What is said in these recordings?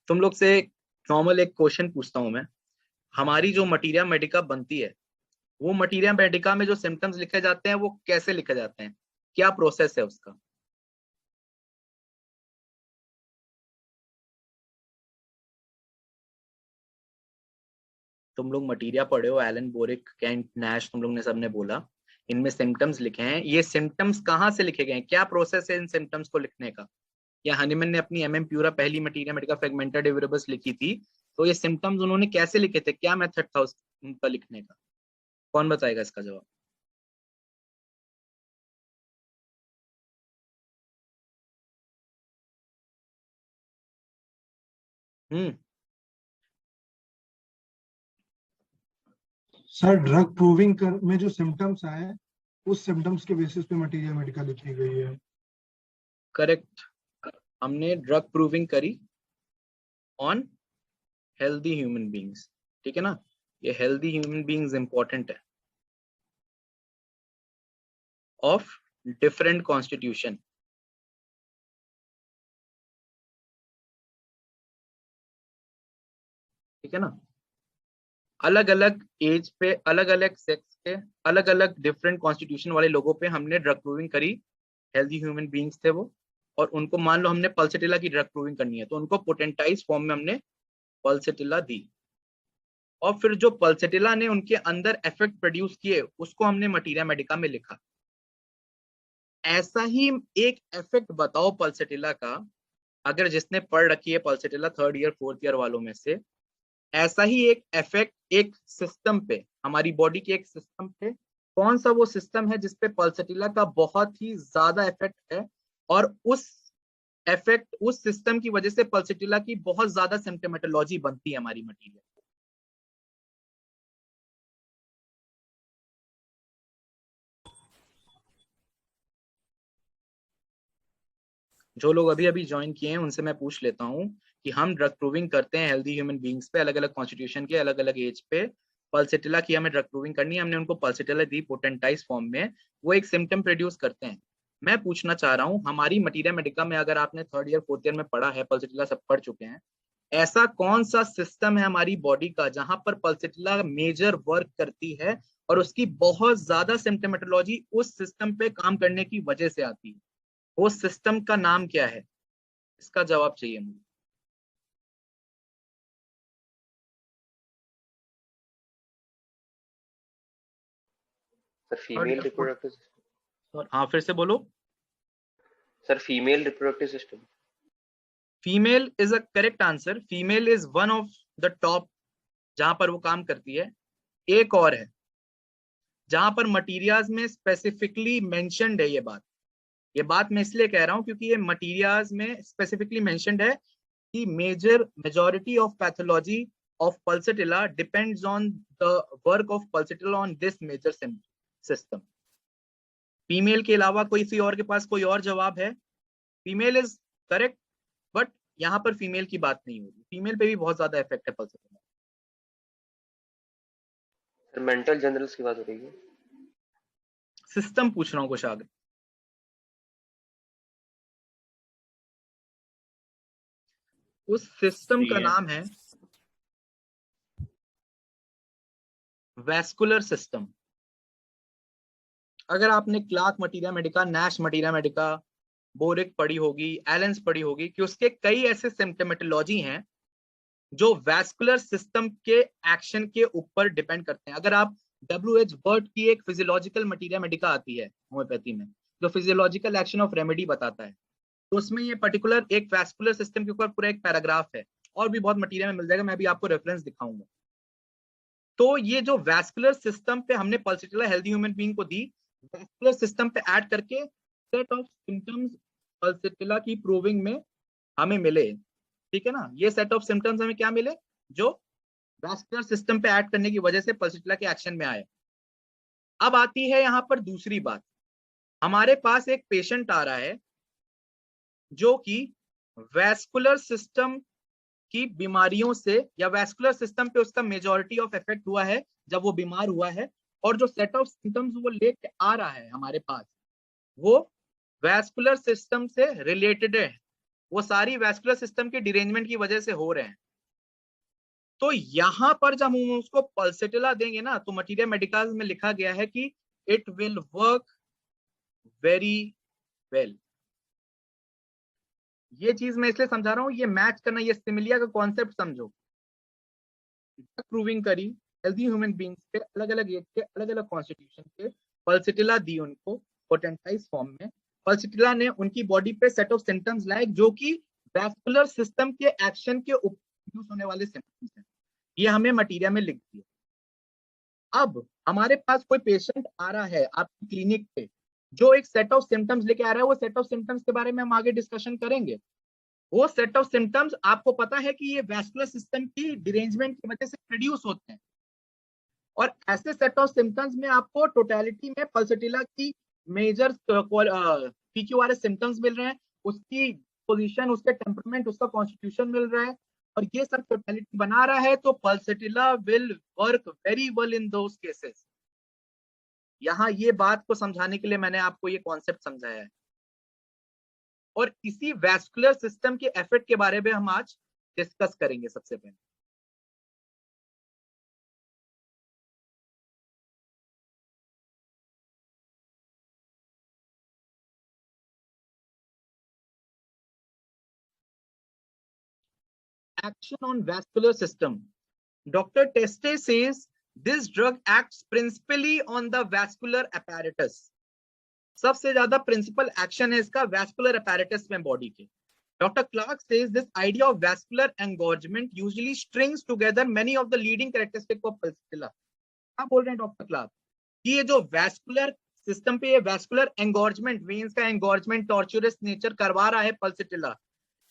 तुम लोग से नॉर्मल एक क्वेश्चन पूछता हूं मैं। हमारी जो मटीरिया मेडिका बनती है, वो मटीरिया मेडिका में जो सिम्टम्स लिखे जाते हैं वो कैसे लिखे जाते हैं, क्या प्रोसेस है उसका? तुम लोग मटीरिया पढ़े हो, एलन बोरिक, केंट, नैश, तुम लोग ने सबने बोला इनमें सिम्टम्स लिखे हैं। ये सिम्टम्स कहाँ से लिखे गए हैं, क्या प्रोसेस है इन सिम्टम्स को लिखने का? या हनीमैन ने अपनी एमएम प्यूरा पहली मटीरिया मेडिका फ्रेगमेंटेड ड्यूरेबल्स लिखी थी, तो ये सिम्टम्स उन्होंने कैसे लिखे थे, क्या मेथड था उनका लिखने का? कौन बताएगा इसका जवाब? हम्म। सर ड्रग प्रूविंग में जो सिम्टम्स आए उस सिम्टम्स के बेसिस पे मटीरियल मेडिका लिखी गई है। करेक्ट। हमने ड्रग प्रूविंग करी ऑन हेल्दी ह्यूमन बींग्स, ठीक है ना? ये हेल्दी ह्यूमन बींग्स इंपॉर्टेंट है, ऑफ डिफरेंट कॉन्स्टिट्यूशन, ठीक है ना? अलग अलग एज पे, अलग अलग सेक्स के, अलग अलग डिफरेंट कॉन्स्टिट्यूशन वाले लोगों पे हमने ड्रग प्रूविंग करी। हेल्दी ह्यूमन बींग्स थे वो, और उनको मान लो हमने पल्सेटिला की ड्रग प्रूविंग करनी है, तो उनको पोटेंटाइज फॉर्म में हमने पल्सेटिला दी, और फिर जो पल्सेटिला ने उनके अंदर इफेक्ट प्रोड्यूस किए उसको हमने मटीरिया मेडिका में लिखा। ऐसा ही एक इफेक्ट बताओ पल्सेटिला का, अगर जिसने पढ़ रखी है pulsatilla third year fourth year वालों में से, ऐसा ही एक इफेक्ट एक सिस्टम पे, हमारी बॉडी के एक सिस्टम पे, कौन सा वो सिस्टम है जिसपे पल्सेटिला का बहुत ही ज्यादा इफेक्ट है, और उस इफेक्ट उस सिस्टम की वजह से पल्सेटिला की बहुत ज्यादा सिम्टोमेटोलॉजी बनती है हमारी मटीरियल। जो लोग अभी अभी ज्वाइन किए हैं उनसे मैं पूछ लेता हूँ कि हम ड्रग प्रूविंग करते हैं हेल्दी ह्यूमन बींग्स पे, अलग अलग कॉन्स्टिट्यूशन के, अलग अलग एज पे। पल्सेटिला की हमें ड्रग प्रूविंग करनी है, हमने उनको पल्सेटिला दी पोटेंटाइज फॉर्म में, वो एक सिम्टम प्रोड्यूस करते हैं। मैं पूछना चाह रहा हूँ, हमारी मटीरिया मेडिका में अगर आपने थर्ड ईयर फोर्थ ईयर में पढ़ा है, पल्सेटिला सब पढ़ चुके हैं, ऐसा कौन सा सिस्टम है हमारी बॉडी का जहां पर पल्सेटिला मेजर वर्क करती है, और उसकी बहुत ज्यादा सिम्टोमेटोलॉजी उस सिस्टम पे काम करने की वजह से आती है? वो सिस्टम का नाम क्या है? इसका जवाब चाहिए मुझे। Sir female reproductive system. हाँ, फिर से बोलो। Sir female reproductive system. Female is a correct answer, female is one of the top जहां पर वो काम करती है। एक और है जहां पर मटीरियाज में स्पेसिफिकली मेंशन्ड है ये बात मैं इसलिए कह रहा हूं क्योंकि ये मटीरियाज में स्पेसिफिकली मेंशन्ड है कि majority of pathology of pulsatilla depends on the work of pulsatilla on this major system. Female के अलावा किसी और के पास कोई और जवाब है? फीमेल इज करेक्ट, बट यहाँ पर फीमेल की बात नहीं होगी, फीमेल पे भी बहुत ज्यादा इफेक्ट है पल्सेटिला। सर मेंटल जनरल्स की बात हो रही है। सिस्टम पूछ रहा हूँ कुछ आगे। उस सिस्टम का नाम है वैस्कुलर सिस्टम। अगर आपने Clarke materia medica, Nash materia medica, Boericke पढ़ी होगी, एलेंस पढ़ी होगी, कि उसके कई ऐसे सिम्टोमेटोलॉजी हैं जो वैस्कुलर सिस्टम के एक्शन के ऊपर डिपेंड करते हैं। अगर आप WH बर्ट की एक फिजियोलॉजिकल मटीरिया मेडिका आती है होम्योपैथी में, जो फिजियोलॉजिकल एक्शन ऑफ रेमेडी बताता है, तो उसमें ये पर्टिकुलर एक वैस्कुलर सिस्टम के ऊपर पूरा एक पैराग्राफ है, और भी बहुत मटीरिया में मिल जाएगा, मैं भी आपको रेफरेंस दिखाऊंगा। तो ये जो वैस्कुलर सिस्टम पे हमने पल्सेटिला हेल्दी ह्यूमन बीइंग को दी, वैस्कुलर सिस्टम पे ऐड करके सेट ऑफ सिम्टम्स पल्सेटिला की प्रूविंग में हमें मिले, ठीक है ना? ये सेट ऑफ सिम्टम्स हमें क्या मिले, जो वैस्कुलर सिस्टम पे ऐड करने की वजह से पल्सेटिला के एक्शन में आए। अब आती है यहाँ पर दूसरी बात, हमारे पास एक पेशेंट आ रहा है जो कि वैस्कुलर सिस्टम की बीमारियों से, या वैस्कुलर सिस्टम पे उसका मेजॉरिटी ऑफ इफेक्ट हुआ है जब वो बीमार हुआ है, और जो सेट ऑफ सिम्टम्स वो लेके आ रहा है हमारे पास, वो वैस्कुलर सिस्टम से रिलेटेड है, वो सारी वैस्कुलर सिस्टम के डिरेंजमेंट की वजह से हो रहे हैं। तो यहां पर जब हम उसको पल्सेटिला देंगे ना, तो मटीरिया मेडिका में लिखा गया है कि it will work very well. ये चीज मैं इसलिए समझा रहा हूँ, ये मैच करना, ये सिमिलिया का कॉन्सेप्ट समझो। प्रूविंग करी हेल्दी ह्यूमन बींग्स पे अलग अलग एज के अलग अलग कॉन्स्टिट्यूशन के पल्सिटिला दी उनको पोटेंटाइज फॉर्म में। पल्सिटिला ने उनकी बॉडी पे सेट ऑफ सिम्टम्स लाए जो कि वैस्कुलर सिस्टम के एक्शन के प्रोड्यूस होने वाले सिम्टम्स हैं। ये हमें मटीरिया में लिख दिया। अब हमारे पास कोई पेशेंट आ रहा है आपकी क्लिनिक पे जो एक सेट ऑफ सिम्टम्स लेके आ रहा है, वो सेट ऑफ सिम्टम्स के बारे में हम आगे डिस्कशन करेंगे। वो सेट ऑफ सिम्टम्स आपको पता है कि ये वैस्कुलर सिस्टम की डिरेंजमेंट की वजह से प्रोड्यूस होते हैं, और ऐसे सेट ऑफ सिम्टम्स में आपको टोटलिटी में पल्सेटिला की मेजर पीक्यूआरएस सिम्टम्स मिल रहे हैं, उसकी पोजीशन, उसके टेम्परामेंट, उसका कॉन्स्टिट्यूशन मिल रहा है, और ये सब टोटलिटी बना रहा है। तो pulsatilla will work very well in those cases. यहाँ ये बात को समझाने के लिए मैंने आपको ये कॉन्सेप्ट समझाया है, और इसी वैस्कुलर सिस्टम के इफेक्ट के बारे में हम आज डिस्कस करेंगे। सबसे पहले action on vascular system. Dr. Teste says this drug acts principally on the vascular apparatus. सबसे ज्यादा प्रिंसिपल एक्शन है इसका वैस्कुलर apparatus में बॉडी के। Dr. Clark says this idea of vascular engorgement usually strings together many of the leading characteristics of pulsatilla. क्या बोल रहे हैं डॉक्टर क्लार्क कि ये जो वैस्कुलर सिस्टम पे ये वैस्कुलर एंगोर्जमेंट, वेन्स का एंगोर्जमेंट, टॉर्चरस नेचर करवा रहा है पल्सेटिला,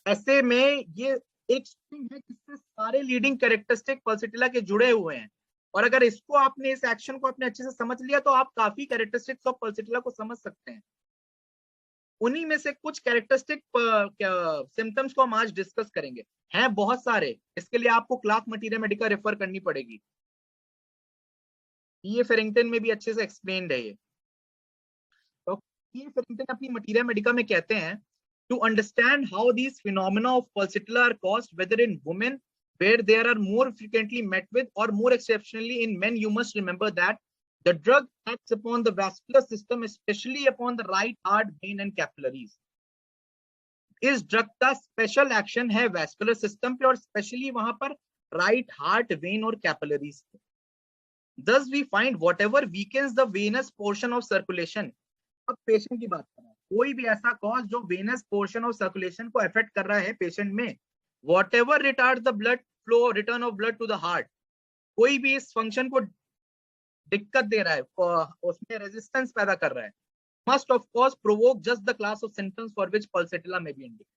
ऐसे में ये एक स्ट्रिंग है जिससे सारे लीडिंग कैरेक्टरिस्टिक पल्सेटिला के जुड़े हुए हैं। और अगर इसको आपने, इस एक्शन को आपने अच्छे से समझ लिया तो आप काफी कैरेक्टरिस्टिक्स ऑफ पल्सेटिला को समझ सकते हैं। उन्हीं में से कुछ कैरेक्टरिस्टिक सिम्टम्स को हम आज डिस्कस करेंगे। हैं बहुत सारे, इसके लिए आपको क्लार्क मटीरिया मेडिका रेफर करनी पड़ेगी। ये फेरिंगटन में भी अच्छे से एक्सप्लेन्ड है। तो ये फेरिंगटन अपनी मटीरिया मेडिका में कहते हैं, to understand how these phenomena of pulsatilla are caused, whether in women where they are more frequently met with or more exceptionally in men, you must remember that the drug acts upon the vascular system, especially upon the right heart, vein and capillaries. इस drug का special action है vascular system पे, और specially वहां पर right heart, when और capillaries पे। Thus we find whatever weakens the venous portion of circulation. अब पेशेंट की बात कर रहा है, कोई भी ऐसा कॉज जो वेनस पोर्शन ऑफ सर्कुलेशन को अफेक्ट कर रहा है पेशेंट में, whatever retards the blood flow, return of blood to the heart, कोई भी इस फंक्शन को दिक्कत दे रहा है, उसमें रेजिस्टेंस पैदा कर रहा है, must of course provoke just the class of symptoms for which pulsatilla may be indicated.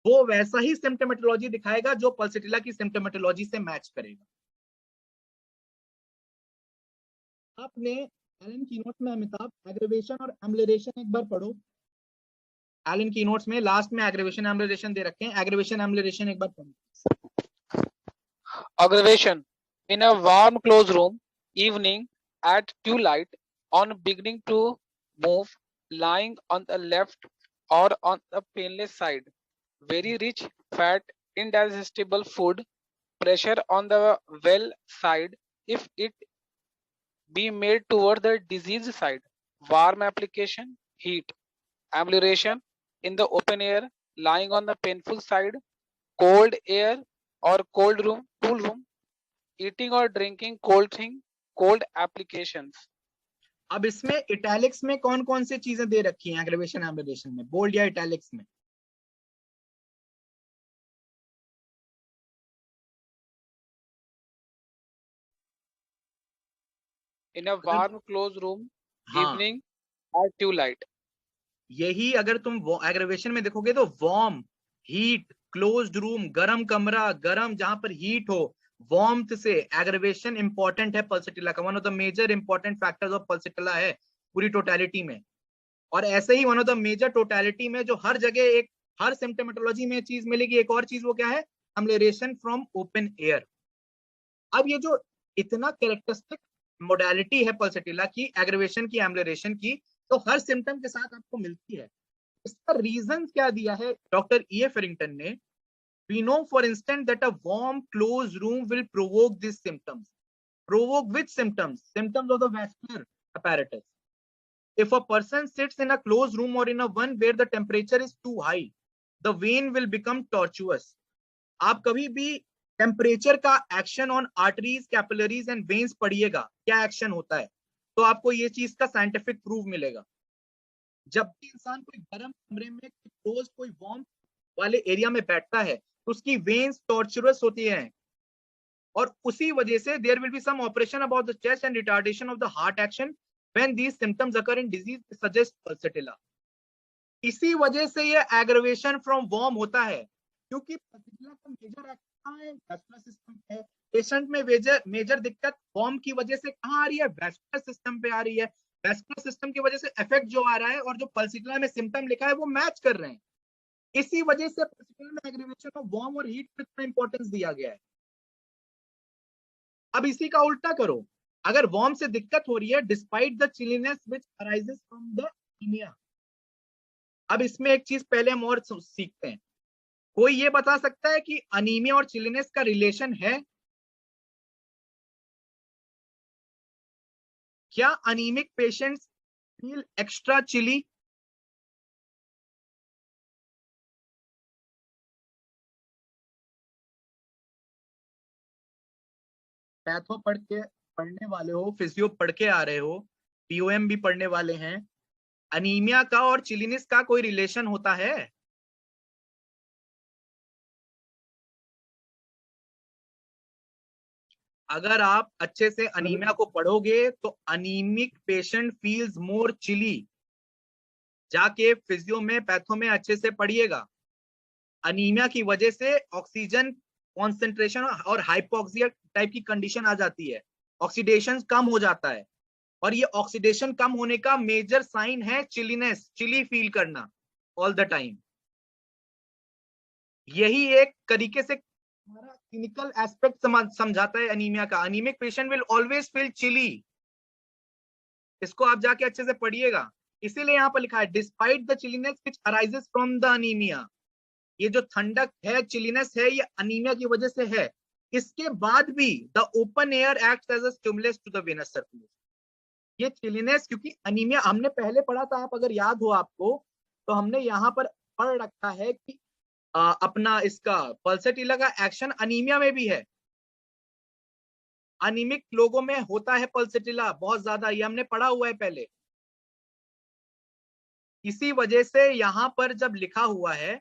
वो वैसा ही सिम्टोमेटोलॉजी दिखाएगा जो पल्सेटिला की सिम्टोमेटोलॉजी से मैच करेगा। आपने एलन की नोट्स में अमिताभ एग्रेवेशन और एम्बलेशन एक बार पढ़ो। एलन की नोट्स में लास्ट में एग्रेवेशन एम्बलेशन दे रखे हैं, एग्रेवेशन एम्बलेशन एक बार पढ़ो। Aggravation in a warm closed room, evening at twilight, on beginning to move, lying on the left or on the painless side, very rich fat, indigestible food, pressure on the well side if it be made toward the disease side, warm application, heat, ambulation in the open air, lying on the painful side, cold air or cold room, cool room, eating or drinking cold thing, cold applications. अब इसमें italics में कौन कौन सी चीजें दे रखी हैं aggravation एम्बलेशन में, bold या इटैलिक्स में? In a warm closed room, evening at twilight. यही अगर तुम एग्रेवेशन में देखोगे तो वार्म, हीट, क्लोज्ड रूम, गरम कमरा, गरम जहां पर हीट हो, वार्मथ से एग्रेवेशन इंपॉर्टेंट है पल्सेटिला का, one of the major important factors of pulsatilla है पूरी टोटलिटी में। और ऐसे ही one of the major totality में जो हर जगह एक, हर सिम्टोमेटोलॉजी में चीज मिलेगी, एक और चीज, वो क्या है? एम्बलेशन फ्रॉम ओपन एयर। अब ये जो इतना कैरेक्टरिस्टिक मोडालिटी है पल्सेटिला की, एग्रेवेशन की, एम्बलेशन की, तो हर सिम्टम के साथ आपको मिलती है। इसका रीजन क्या दिया है डॉक्टर E.A. फेरिंगटन ने? We know for instance that a warm closed room will provoke these symptoms. Provoke which symptoms? Symptoms of the vascular apparatus. If a person sits in a closed room or in a one where the temperature is too high, the vein will become tortuous. आप कभी भी temperature का action on arteries, capillaries and veins पढ़िएगा, क्या action होता है, तो आपको ये चीज का साइंटिफिक प्रूफ मिलेगा। जब भी इंसान कोई गर्म कमरे में क्लोज कोई वार्म वाले एरिया में बैठता है तो उसकी वेन्स टॉर्चरस होती हैं, और उसी वजह से there will be some operation about the chest and retardation of the heart action when these symptoms occur in disease suggest pulsatilla. इसी वजह से ये एग्रवेशन फ्रॉम वार्म होता है, क्योंकि पल्सेटिला का मेजर एक्शन है वैस्कुलर सिस्टम है। पेशेंट में मेजर दिक्कत वार्म की वजह से कहाँ आ रही है? वैस्कुलर सिस्टम पे आ रही है। वैस्कुलर सिस्टम की वजह से इफेक्ट जो आ रहा है और जो पल्सेटिला में सिम्टम लिखा है वो मैच कर रहे हैं। इसी वजह से पल्सेटिला में एग्रीवेशन ऑफ वार्म और हीट को इतना इंपॉर्टेंस दिया गया है। अब इसी का उल्टा करो, अगर वार्म से दिक्कत हो रही है despite the chilliness which arises from the anaemia. अब इसमें एक चीज पहले हम और सीखते हैं। कोई ये बता सकता है कि अनीमिया और चिलीनेस का रिलेशन है? क्या anaemic patients feel extra chilly? Patho पढ़ने वाले हो, फिजियो पढ़ के आ रहे हो, पीओएम भी पढ़ने वाले हैं, अनीमिया का और चिलीनेस का कोई रिलेशन होता है? अगर आप अच्छे से अनीमिया को पढ़ोगे तो anaemic patient feels more chilly. जाके फिजियो में पैथो में अच्छे से पढ़िएगा। अनीमिया की वजह से ऑक्सीजन कॉन्सेंट्रेशन और हाइपोक्सिया टाइप की कंडीशन आ जाती है, ऑक्सीडेशन कम हो जाता है, और ये ऑक्सीडेशन कम होने का मेजर साइन है चिलीनेस, चिली फील करना ऑल द टाइम। यही एक तरीके से हमारा क्लिनिकल एस्पेक्ट समझाता है अनीमिया का। Anaemic patient will always feel chilly. इसको आप जाके अच्छे से पढ़िएगा। इसीलिए यहाँ पर लिखा है despite the chilliness which arises from the anaemia. ये जो ठंडक है, चिलीनेस है, ये अनीमिया की वजह से है। इसके बाद भी the open air acts as a stimulus to the venous circulation. ये चिलीनेस, क्योंकि अनीमिया हमने पहले पढ़ा था, आप अगर याद हो आपको, तो हमने यहाँ पर पढ़ रखा है कि अपना इसका पल्सेटिला का एक्शन अनीमिया में भी है। अनीमिक लोगों में होता है पल्सेटिला बहुत ज्यादा, ये हमने पढ़ा हुआ है पहले। इसी वजह से यहाँ पर जब लिखा हुआ है,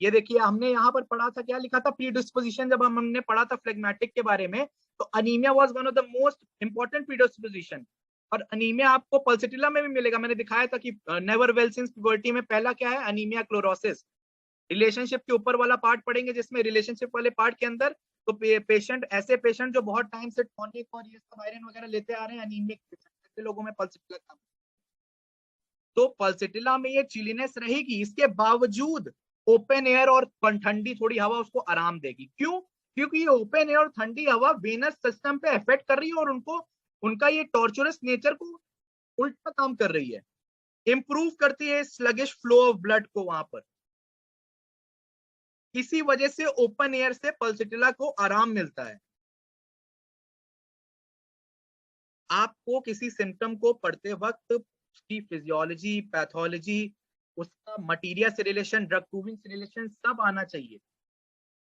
ये देखिए हमने यहाँ पर पढ़ा था, क्या लिखा था प्रीडिस्पोजिशन, जब हमने पढ़ा था फ्लेगमेटिक के बारे में, तो anaemia was one of the most important predisposition. और अनीमिया आपको पल्सेटिला में भी मिलेगा। मैंने दिखाया था कि नेवर वेल सिंस प्यूबर्टी में पहला क्या है? Anaemia chlorosis. रिलेशनशिप के ऊपर वाला पार्ट पढ़ेंगे, जिसमें रिलेशनशिप वाले पार्ट के अंदर तो पेशेंट, ऐसे पेशेंट जो बहुत टाइम से टॉनिक और ये सब आयरन वगैरह लेते आ रहे हैं, अनीमिक ऐसे लोगों में पल्सेटिला का, तो पल्सेटिला में ये चिलीनेस रहेगी। इसके बावजूद ओपन एयर और ठंडी थोड़ी हवा उसको आराम देगी। क्यों? क्योंकि ये ओपन एयर और ठंडी हवा वेनस सिस्टम पे इफेक्ट कर रही है और उनका ये टॉर्चरस नेचर को उल्टा काम कर रही है, इंप्रूव करती है स्लगिश फ्लो ऑफ ब्लड को वहां पर। इसी वजह से ओपन एयर से पल्सेटिला को आराम मिलता है। आपको किसी सिम्टम को पढ़ते वक्त उसकी फिजियोलॉजी, पैथोलॉजी, उसका मटीरिया से रिलेशन, ड्रग प्रूविंग से रिलेशन सब आना चाहिए।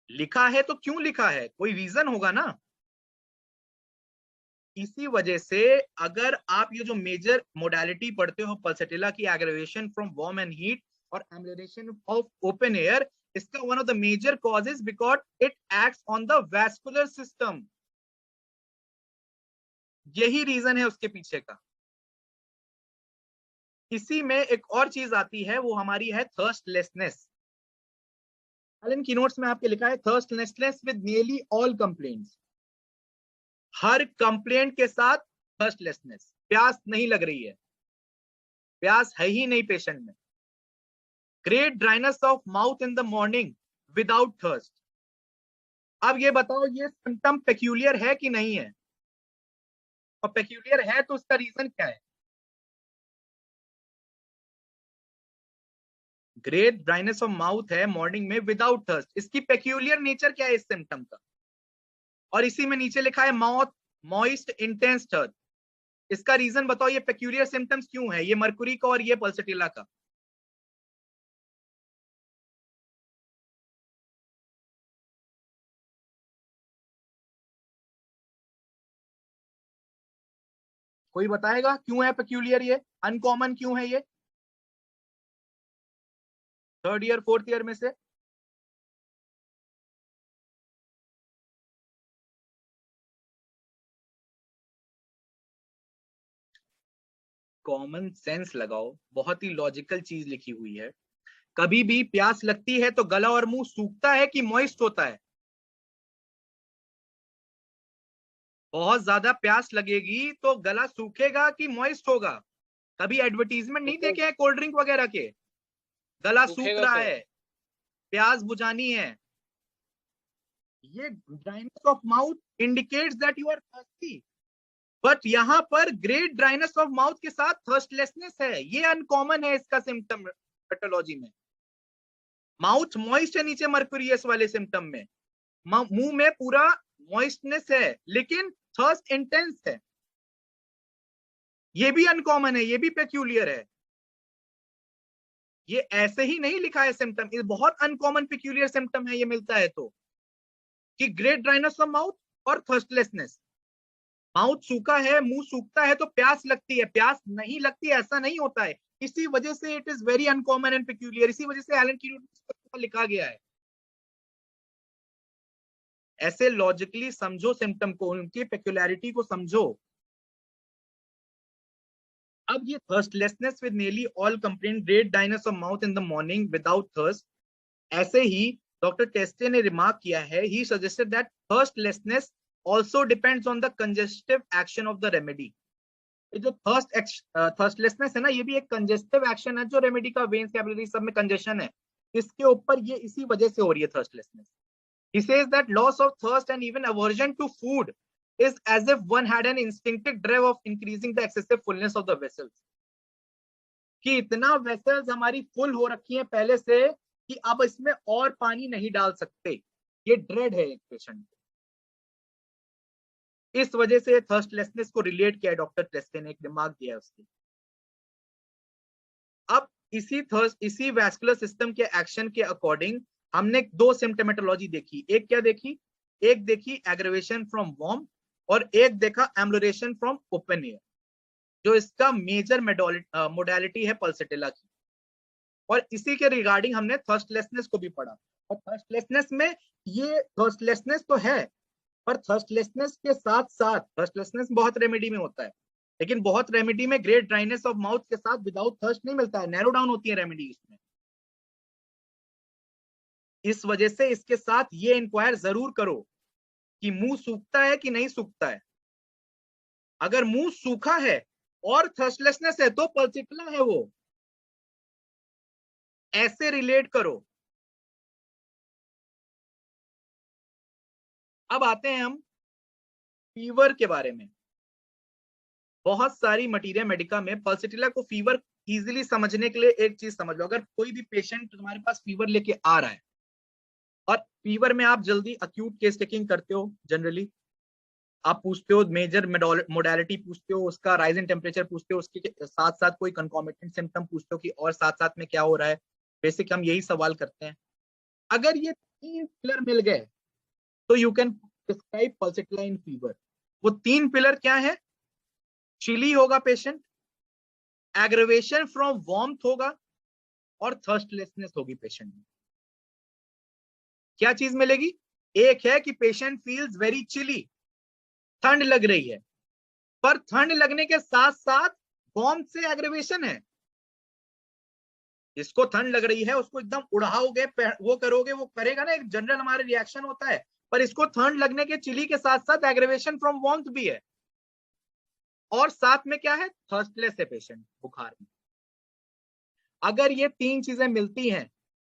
लिखा है तो क्यों लिखा है? कोई रीजन होगा ना। इसी वजह से अगर आप ये जो मेजर मोडालिटी पढ़ते हो पल्सेटिला की, aggravation from warm and heat और एम्बुलेशन ऑफ ओपन एयर, इसका one of the major causes because it acts on the vascular system. यही रीजन है उसके पीछे का। इसी में एक और चीज आती है, वो हमारी है थर्स्टलेसनेस। एलन की नोट्स में आपके लिखा है thirstlessness with nearly all complaints. हर कंप्लेंट के साथ थर्स्टलेसनेस, प्यास नहीं लग रही है, प्यास है ही नहीं पेशेंट में। Great dryness of mouth in the morning without thirst. अब ये बताओ, ये सिम्टम पेक्यूलियर है कि नहीं है? और पेक्यूलियर है तो उसका रीजन क्या है? ग्रेट ड्राइनेस ऑफ माउथ है मॉर्निंग में विदाउट थर्स्ट, इसकी पेक्यूलियर नेचर क्या है इस सिम्टम का, और इसी में नीचे लिखा है माउथ मॉइस्ट इंटेंस थर्स्ट। इसका रीजन बताओ, ये पेक्यूलियर सिम्टम्स क्यों है, ये मर्कुरी का और ये पल्सेटिला का? कोई बताएगा क्यों है पेक्यूलियर, ये अनकॉमन क्यों है ये? थर्ड ईयर फोर्थ ईयर में से कॉमन सेंस लगाओ, बहुत ही लॉजिकल चीज लिखी हुई है। कभी भी प्यास लगती है तो गला और मुंह सूखता है कि मॉइस्ट होता है? बहुत ज्यादा प्यास लगेगी तो गला सूखेगा कि मॉइस्ट होगा? कभी एडवर्टीजमेंट नहीं देखे हैं कोल्ड ड्रिंक वगैरह के? गला सूख रहा है, प्यास बुझानी है। ये dryness of mouth indicates that you are thirsty, but यहां पर ग्रेट ड्राइनेस ऑफ माउथ के साथ थर्स्टलेसनेस है, ये अनकॉमन है इसका सिम्टम पैथोलॉजी में। माउथ मॉइस्ट है नीचे मर्कुरियस वाले सिम्टम में, मुंह में पूरा मॉइस्टनेस है लेकिन थर्स्ट इंटेंस है, ये भी अनकॉमन है, ये भी पेक्यूलियर है। ये ऐसे ही नहीं लिखा है सिम्टम, ये बहुत अनकॉमन पेक्यूलियर सिम्टम है ये मिलता है तो, कि ग्रेट ड्राइनेस ऑफ माउथ और थर्स्टलेसनेस। माउथ सूखा है, मुंह सूखता है तो प्यास लगती है, प्यास नहीं लगती ऐसा नहीं होता है। इसी वजह से it is very uncommon and peculiar, इसी वजह से एलन की लिखा गया है। ऐसे लॉजिकली समझो सिम्टम को, उनकी पेक्यूलैरिटी को समझो। अब ये thirstlessness with nearly all complaint great dryness of mouth in the morning without thirst, ऐसे ही डॉक्टर टेस्टे ने रिमार्क किया है, ही suggested that thirstlessness also depends on the congestive action of the remedy। ये जो थर्स्टलेसनेस है ना, ये भी एक कंजेस्टिव एक्शन है जो रेमेडी का वेन्स कैपिलरी सब में कंजेशन है, इसके ऊपर ये इसी वजह से हो रही है थर्स्टलेसनेस। He says that loss of thirst and even aversion to food is as if one had an instinctive drive of increasing the excessive fullness of the vessels। कि इतना वेसल्स हमारी फुल हो रखी है पहले से कि अब इसमें और पानी नहीं डाल सकते, ये ड्रेड है एक पेशेंट। इस वजह से थर्स्टलेसनेस को रिलेट किया है डॉक्टर टेस्टे ने, एक रिमार्क दिया है उसके। अब इसी वैस्कुलर सिस्टम के एक्शन के अकॉर्डिंग हमने दो सिम्टोमेटोलॉजी देखी, एक क्या देखी, एक देखी एग्रेवेशन फ्रॉम वार्म और एक देखा एम्लोरेशन फ्रॉम ओपन एयर, जो इसका मेजर मोडालिटी है पल्सेटिला की। और इसी के रिगार्डिंग हमने थर्स्टलेसनेस को भी पढ़ा, और थर्स्टलेसनेस में ये थर्स्टलेसनेस तो है, पर थर्स्टलेसनेस के साथ साथ, थर्स्टलेसनेस बहुत रेमेडी में होता है लेकिन बहुत रेमेडी में ग्रेट ड्राइनेस ऑफ माउथ के साथ विदाउट थर्स्ट नहीं मिलता है, नैरो डाउन होती है रेमेडी इसमें। इस वजह से इसके साथ ये इंक्वायर जरूर करो कि मुंह सूखता है कि नहीं सूखता है। अगर मुंह सूखा है और थर्स्टलेसनेस है तो पल्सेटिला है वो, ऐसे रिलेट करो। अब आते हैं हम फीवर के बारे में। बहुत सारी मटीरिया मेडिका में पल्सेटिला को फीवर इजीली समझने के लिए एक चीज समझ लो, अगर कोई भी पेशेंट तुम्हारे पास फीवर लेके आ रहा है और फीवर में आप जल्दी अक्यूट केस टेकिंग करते हो, जनरली आप पूछते हो मेजर मोडालिटी पूछते हो, उसका राइज इन टेम्परेचर पूछते हो, उसके साथ साथ कोई कंकॉमिटेंट सिम्टम पूछते हो कि और साथ साथ में क्या हो रहा है, बेसिक हम यही सवाल करते हैं। अगर ये 3 पिलर मिल गए तो you can prescribe pulsatilla in fever. वो 3 पिलर क्या है, चिली होगा पेशेंट, एग्रेवेशन फ्रॉम वार्मथ होगा और थर्स्टलेसनेस होगी पेशेंट में। क्या चीज मिलेगी, एक है कि पेशेंट फील्स वेरी चिली, ठंड लग रही है, पर ठंड लगने के साथ साथ वार्मथ से एग्रेवेशन है। जिसको ठंड लग रही है उसको एकदम उड़ाओगे, वो करोगे, वो करेगा ना, एक जनरल हमारे रिएक्शन होता है, पर इसको ठंड लगने के चिली के साथ साथ एग्रेवेशन फ्रॉम वार्मथ भी है, और साथ में क्या है, थर्स्टलेस है पेशेंट बुखार में। अगर ये 3 चीजें मिलती हैं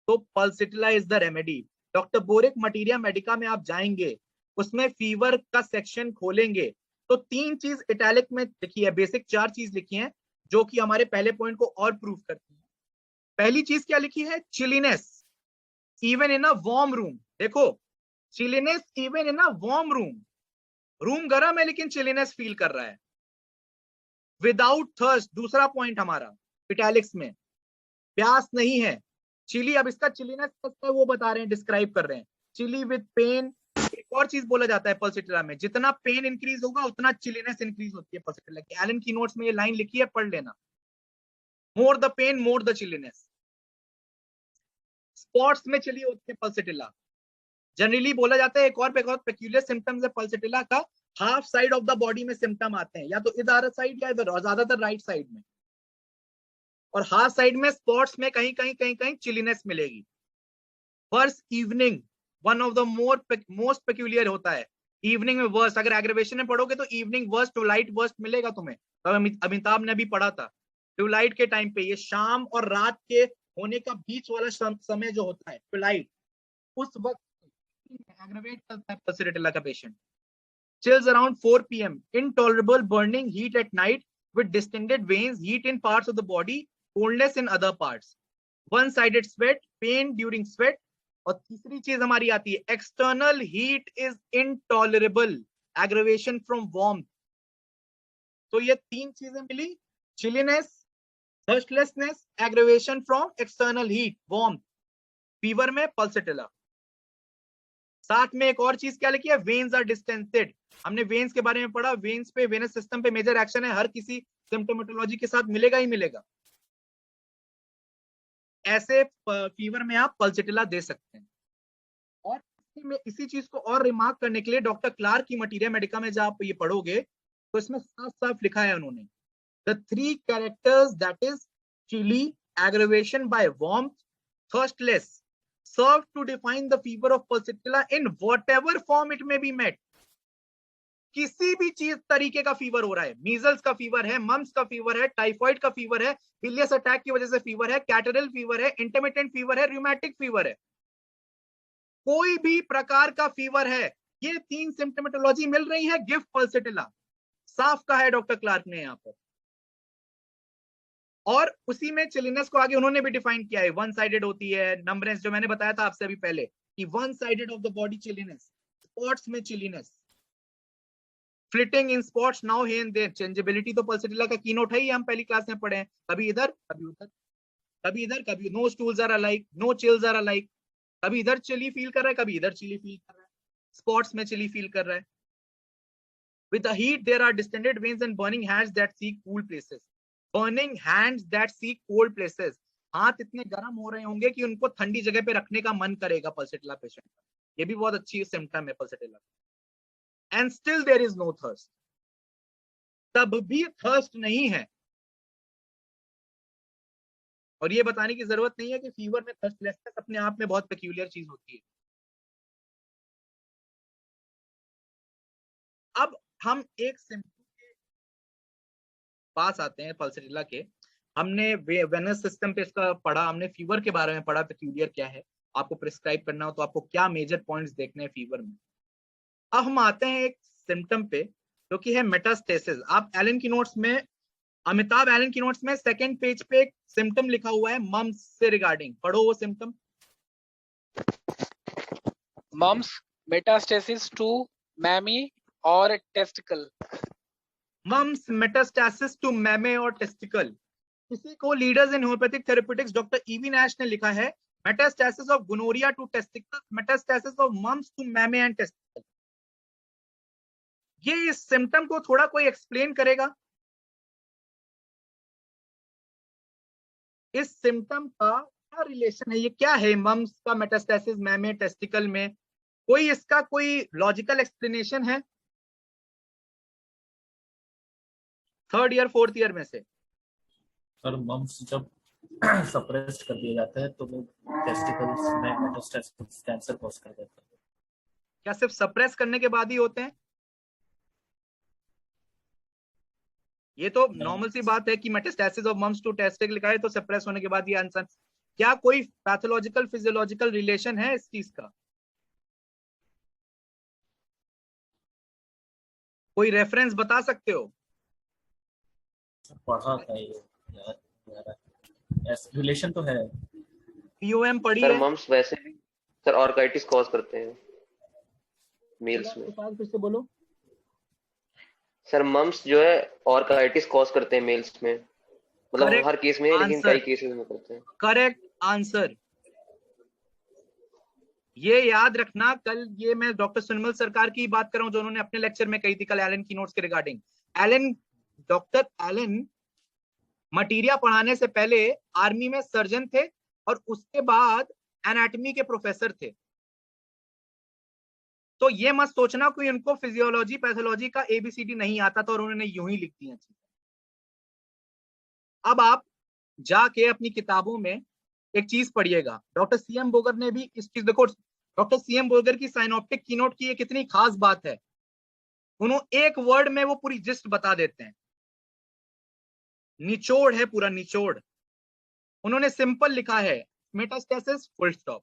तो pulsatilla is the remedy. Doctor boric materia Medica में आप जाएंगे, उसमें फीवर का सेक्शन खोलेंगे तो 3 चीज इटैलिक में लिखी है, बेसिक 4 चीज लिखी हैं जो कि हमारे पहले पॉइंट को और प्रूव करती है। पहली चीज क्या लिखी है? Chilliness even in a warm room. देखो, chilliness even in a warm room, room गर्म है लेकिन चिलीनेस फील कर रहा है। विदाउट थर्स्ट, दूसरा पॉइंट हमारा इटैलिक्स में, प्यास नहीं है। चिली, अब इसका चिलीनेस कैसा है वो बता रहे हैं, डिस्क्राइब कर रहे हैं। Chilly with pain. एक और चीज बोला जाता है पल्सिटिला में, जितना पेन इंक्रीज होगा उतना चिलीनेस इंक्रीज होती है पल्सिटिला की। एलन की नोट्स में ये लाइन लिखी है, पढ़ लेना। More the pain more the chilliness. Spots में चिली होती है पल्सिटिला। जनरली बोला जाता है एक और पेक्यूलियर सिम्टम्स है पल्सिटिला का, half side of the body में सिम्टम आते हैं, या तो इधर साइड या इधर, और ज्यादातर राइट साइड में। और हाफ साइड में स्पॉट्स में कहीं कहीं कहीं कहीं चिलीनेस मिलेगी। First evening one of the most peculiar होता है। इवनिंग में वर्स्ट, अगर एग्रीवेशन में पढ़ोगे तो इवनिंग वर्स्ट, ट्विलाइट वर्स्ट मिलेगा तुम्हें। अमिताभ ने भी पढ़ा था ट्विलाइट के टाइम पे, ये शाम और रात के होने का बीच वाला समय जो होता है ट्विलाइट, उस वक्त एग्रीवेट करता है पल्सिटिला का patient. Chills around 4 p.m. Intolerable burning heat at night with distended veins, heat in parts of the body, coldness in other parts. One-sided sweat, pain during sweat. और तीसरी चीज हमारी आती है, external heat is intolerable, aggravation from warmth. तो ये तीन चीजें मिली, chilliness, thirstlessness, aggravation from external heat, warmth, fever में pulsatilla। साथ में एक और चीज क्या लिखी है? Veins are distended. हमने वेन्स के बारे में पढ़ा, वेन्स पे, वेनस सिस्टम पे मेजर एक्शन है, हर किसी सिम्प्टोमेटोलॉजी के साथ मिलेगा ही मिलेगा। ऐसे फीवर में आप पल्सिटिला दे सकते हैं। और इसी चीज को और रिमार्क करने के लिए डॉक्टर क्लार्क की मटीरिया मेडिका में जब आप ये पढ़ोगे तो इसमें साफ साफ लिखा है उन्होंने, the 3 characters that is chilly, aggravation by warmth, thirstless, serve to define the fever of pulsatilla in whatever form it may be met. किसी भी चीज तरीके का फीवर हो रहा है, मीजल्स का फीवर है, मम्स का फीवर है, टाइफाइड का फीवर है, बिलियस अटैक की वजह से फीवर है, कैटरल फीवर है, इंटरमिटेंट फीवर है, रूमेटिक फीवर है, कोई भी प्रकार का फीवर है, ये 3 सिम्प्टोमेटोलॉजी मिल रही है, गिव पल्सिटिला। साफ कहा है डॉक्टर क्लार्क ने यहाँ पर। और उसी में चिलीनेस को आगे उन्होंने भी डिफाइन किया है, वन साइडेड होती है, नंबरेंस जो मैंने बताया था आपसे अभी पहले कि one sided of the body chilliness, spots में chilliness, flitting in spots now here and there, changeability तो पल्सिटिला का कीनोट है ही, हम पहली क्लास में पढ़े हैं, कभी इधर कभी उधर, कभी इधर कभी, no stools are alike, no chills are alike, कभी इधर चिली फील कर रहा है, कभी इधर चिली फील कर रहा है, स्पॉट्स में चिली फील कर रहा है। With the heat there are distended veins and burning hands that seek cool places, burning hands that seek cold places, हाथ इतने गर्म हो रहे होंगे कि उनको ठंडी जगह पे रखने का मन करेगा पल्सिटिला पेशेंट का। ये भी बहुत अच्छी सिम्टम है pulsatilla. And still there is no thirst, तब भी थर्स्ट नहीं है। और ये बताने की जरूरत नहीं है कि फीवर में थर्स्टलेसनेस अपने आप में बहुत पेक्यूलियर चीज होती है। अब हम एक सिम्टम पास आते हैं पल्सिटिला के। हमने वेनस सिस्टम पे इसका पढ़ा, हमने फीवर के बारे में पढ़ा, पेक्यूलियर क्या है, आपको प्रिस्क्राइब करना हो तो आपको क्या मेजर पॉइंट्स देखने हैं फीवर में। अब हम आते हैं एक सिम्टम पे जो कि है मेटास्टेसिस। आप एलन की नोट्स में, अमिताभ एलन की नोट्स में सेकंड पेज पे एक सिम्टम लिखा हुआ है मम्स से रिगार्डिंग, पढ़ो वो symptom. Mumps, metastasis to mammae और testicle. Mumps, metastasis to mammae और टेस्टिकल। इसी को leaders in homoeopathic therapeutics doctor E V Nash ने लिखा है, metastasis of gonorrhoea to testicle, metastasis of mumps to mammae and testicle. ये इस सिम्टम को थोड़ा कोई एक्सप्लेन करेगा? इस सिम्टम का क्या रिलेशन है, ये क्या है मम्स का मेटास्टेसिस मैमे टेस्टिकल में? कोई इसका कोई लॉजिकल एक्सप्लेनेशन है? थर्ड ईयर फोर्थ ईयर में से सर मम्स जब सप्रेस कर दिया जाता है तो वो टेस्टिकल्स में मेटास्टेसिस कैंसर कॉज कर देता है। क्या सिर्फ सप्रेस करने के बाद ही होते हैं? ये तो नॉर्मल सी बात है कि metastasis of mumps to testicle लिखा है तो सप्रेस होने के बाद ये आंसर। क्या कोई पैथोलॉजिकल फिजियोलॉजिकल रिलेशन है इस चीज का? कोई रेफरेंस बता सकते हो? पढ़ा था ये यार। रिलेशन तो है। POM पढ़ी सर है? मम्स वैसे भी सर ऑर्काइटिस कॉज करते हैं मेल्स में। फिर से बोलो। सर मम्स जो है ऑर्काइटिस कॉज करते हैं मेल्स में, मतलब Correct हर केस में है, लेकिन answer. कई केसेस में करते हैं। Correct answer. ये याद रखना, कल ये मैं डॉक्टर सुनमल सरकार की बात कर रहा हूं जो उन्होंने अपने लेक्चर में कही थी कल एलन की नोट्स के रिगार्डिंग। डॉक्टर एलन मटीरिया पढ़ाने से पहले आर्मी में सर्जन थे और उसके बाद एनाटॉमी के प्रोफेसर थे। तो ये मत सोचना कोई उनको फिजियोलॉजी पैथोलॉजी का ABCD नहीं आता था और उन्होंने यूं ही लिख दिया। अब आप जाके अपनी किताबों में एक चीज पढ़िएगा, डॉक्टर CM बोगर ने भी इस चीज, देखो डॉक्टर CM बोगर की साइनोप्टिक कीनोट की ये कितनी खास बात है, उन्होंने एक वर्ड में वो पूरी जिस्ट बता देते हैं, निचोड़ है पूरा निचोड़। उन्होंने सिंपल लिखा है metastasis full stop,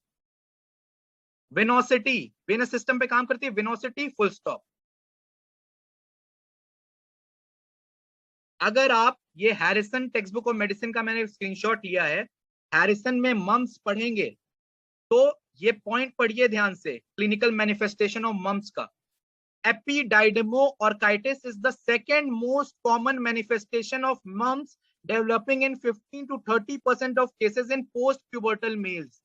venosity venous system पे काम करती है, वेनोसिटी फुल स्टॉप। अगर आप ये Harrison text book of medicine का मैंने स्क्रीनशॉट लिया है, हैरिसन में मम्स पढ़ेंगे तो ये पॉइंट पढ़िए ध्यान से, क्लिनिकल मैनिफेस्टेशन ऑफ मम्स का। Epididymo-orchitis is the second most common manifestation of mumps, developing in 15 to 30% of cases in post-pubertal males.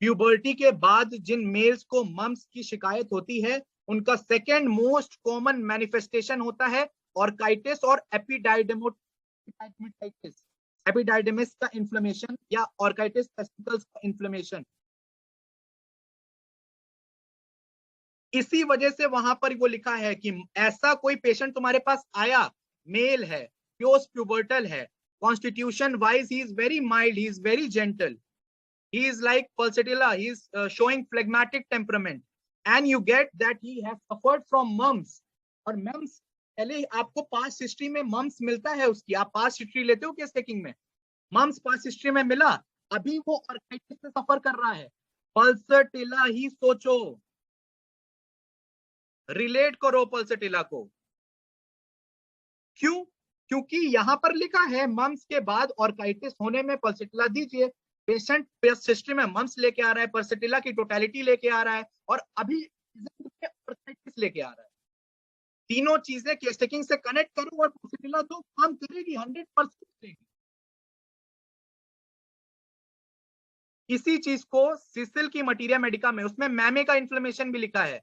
Puberty के बाद जिन मेल्स को मम्स की शिकायत होती है उनका सेकेंड मोस्ट कॉमन मैनिफेस्टेशन होता है ऑर्काइटिस और एपिडाइडिमोटाइटिस, एपिडाइडिमिस का इन्फ्लेमेशन या ऑर्काइटिस टेस्टिकल्स का इन्फ्लेमेशन। इसी वजह से वहां पर वो लिखा है कि ऐसा कोई पेशेंट तुम्हारे पास आया, मेल है, पोस्ट प्यूबर्टल है, constitution wise he is very mild, he is very gentle, he is like pulsatilla, he is showing phlegmatic temperament, and you get that he has suffered from mumps। और mumps पहले आपको past history में mumps मिलता है उसकी, आप past history लेते हो केस टेकिंग में, mumps पास्ट हिस्ट्री में मिला, अभी वो ऑर्काइटिस से सफर कर रहा है, पल्सटिला ही सोचो, रिलेट करो पल्सटिला को। क्यों? क्योंकि यहां पर लिखा है मम्स के बाद ऑर्काइटिस होने में पल्सटिला दीजिए, पेशेंट पेस्ट हिस्ट्री में मम्स लेके आ रहा है, पल्सटिला की टोटलिटी लेके आ रहा है और अभी ऑर्काइटिस लेके आ रहा है। तीनों चीजें केस टेकिंग से कनेक्ट करो और पल्सटिला तो काम करेगी, 100% करेगी। इसी चीज को सिसिल की मटीरिया मेडिका में, उसमें मैमे का इन्फ्लेमेशन भी लिखा है।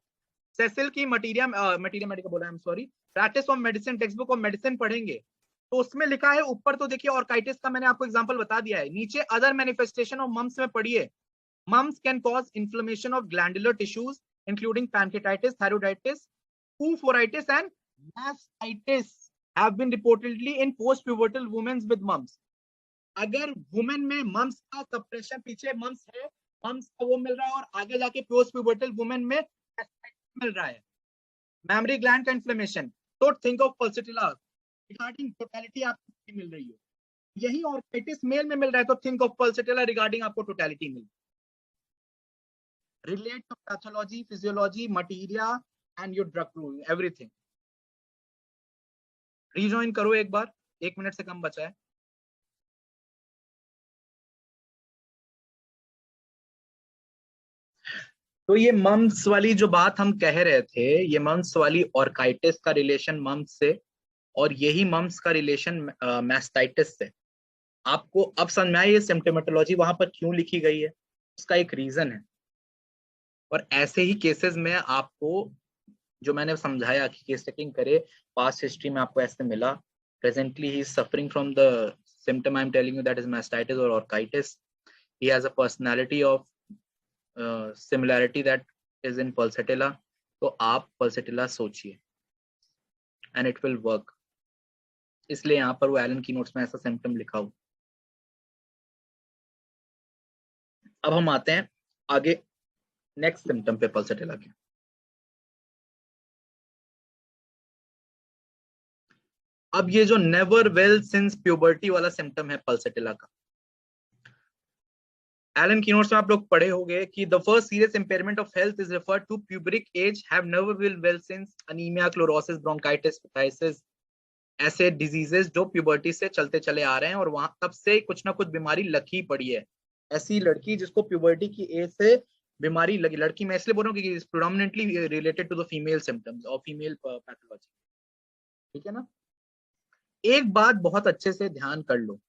सेसिल की मटीरिया मेडिका बोला, I am sorry, practice of medicine text book of medicine पढ़ेंगे तो उसमें लिखा है, ऊपर तो देखिए ऑर्काइटिस का मैंने आपको एग्जांपल बता दिया है, नीचे अदर मैनिफेस्टेशन ऑफ मम्स में पढ़िए। Mumps can cause inflammation of glandular tissues including pancreatitis, thyroiditis, oophoritis and mastitis have been reportedly in post pubertal women with mumps. अगर वुमेन में मम्स का सप्रेशन, पीछे मम्स है, मम्स का वो मिल रहा है और आगे जाके पोस्ट प्यूबर्टल वुमेन में मिल रहा है, मेमोरी ग्लैंड का इन्फ्लेमेशन, तो think of pulsatilla regarding totality आपको मिल रही है। यही ऑर्काइटिस मेल में मिल रहा है तो थिंक ऑफ पल्सटिला रिगार्डिंग आपको टोटलिटी मिल। Relate to pathology, physiology, materia and your drug rule, everything. Rejoin करो एक बार, 1 मिनट से कम बचा है। तो ये मम्स वाली जो बात हम कह रहे थे, ये मम्स वाली ऑर्काइटिस का रिलेशन मम्स से और यही मम्स का रिलेशन मैस्टाइटिस से, आपको अब समझ में आया ये सिम्प्टोमेटोलॉजी वहां पर क्यों लिखी गई है, उसका एक रीजन है। और ऐसे ही केसेस में आपको जो मैंने समझाया कि केस टेकिंग करे, पास्ट हिस्ट्री में आपको ऐसे मिला, presently he is suffering from the symptom I am telling you that is mastitis और orchitis, he has a personality of similarity that is in pulsatilla, तो आप पल्सटिला सोचिए एंड इट विल वर्क। इसलिए यहाँ पर वो एलन की notes में ऐसा सिम्टम लिखा हो। अब हम आते हैं आगे नेक्स्ट सिम्टम पे पल्सटिला के। अब ये जो नेवर वेल सिंस प्यूबर्टी वाला सिम्टम है पल्सटिला का, एलन की नोट्स में आप लोग पढ़े होंगे कि the first serious impairment of health is referred to puberic age, have never been well since, anaemia, chlorosis, bronchitis, phthisis ऐसे डिजीजेस जो प्यूबर्टी से चलते चले आ रहे हैं और वहां तब से कुछ ना कुछ बीमारी लगी पड़ी है। ऐसी लड़की जिसको प्यूबर्टी की एज से बीमारी लगी, लड़की मैं इसलिए बोल रहा हूँ क्योंकि predominantly related to the female symptoms और फीमेल पैथोलॉजी, ठीक है ना। एक बात बहुत अच्छे से ध्यान कर लो,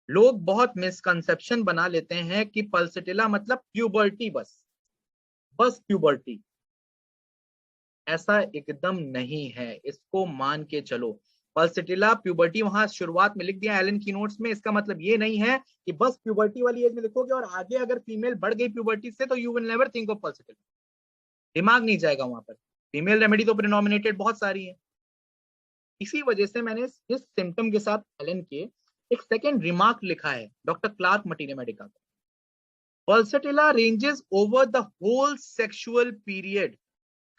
लोग बहुत मिसकंसेप्शन बना लेते हैं कि पल्सेटिला मतलब प्यूबर्टी, बस प्यूबर्टी। ऐसा एकदम नहीं है, इसको मान के चलो। पल्सेटिला प्यूबर्टी वहां शुरुआत में लिख दिया एलन की नोट्स में, इसका मतलब ये नहीं है कि बस प्यूबर्टी वाली एज में लिखोगे और आगे अगर फीमेल बढ़ गई प्यूबर्टी से तो you will never think of pulsatilla, दिमाग नहीं जाएगा वहां पर। फीमेल रेमेडी तो प्रिनोमिनेटेड बहुत सारी है। इसी वजह से मैंने इस सिम्टम के साथ एलन के एक सेकेंड रिमार्क लिखा है डॉक्टर क्लार्क मटीरिया मेडिका का। Pulsatilla ranges over the whole sexual period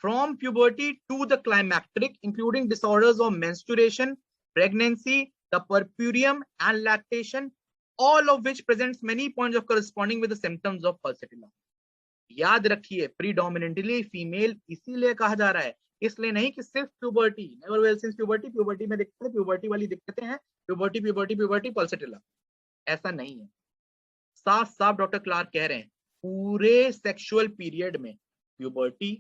from puberty to the climacteric, including disorders of menstruation, pregnancy, the puerperium and lactation, all of which presents many points of corresponding with the symptoms of pulsatilla. याद रखिए predominantly female इसीलिए कहा जा रहा है, इसलिए नहीं कि सिर्फ puberty, never well since puberty, puberty में दिक्कतें, प्यूबर्टी वाली दिक्कतें हैं, प्यूबर्टी प्यूबर्टी प्यूबर्टी पल्सेटिला, ऐसा नहीं है। साफ साफ डॉक्टर क्लार्क कह रहे हैं पूरे सेक्सुअल पीरियड में प्यूबर्टी,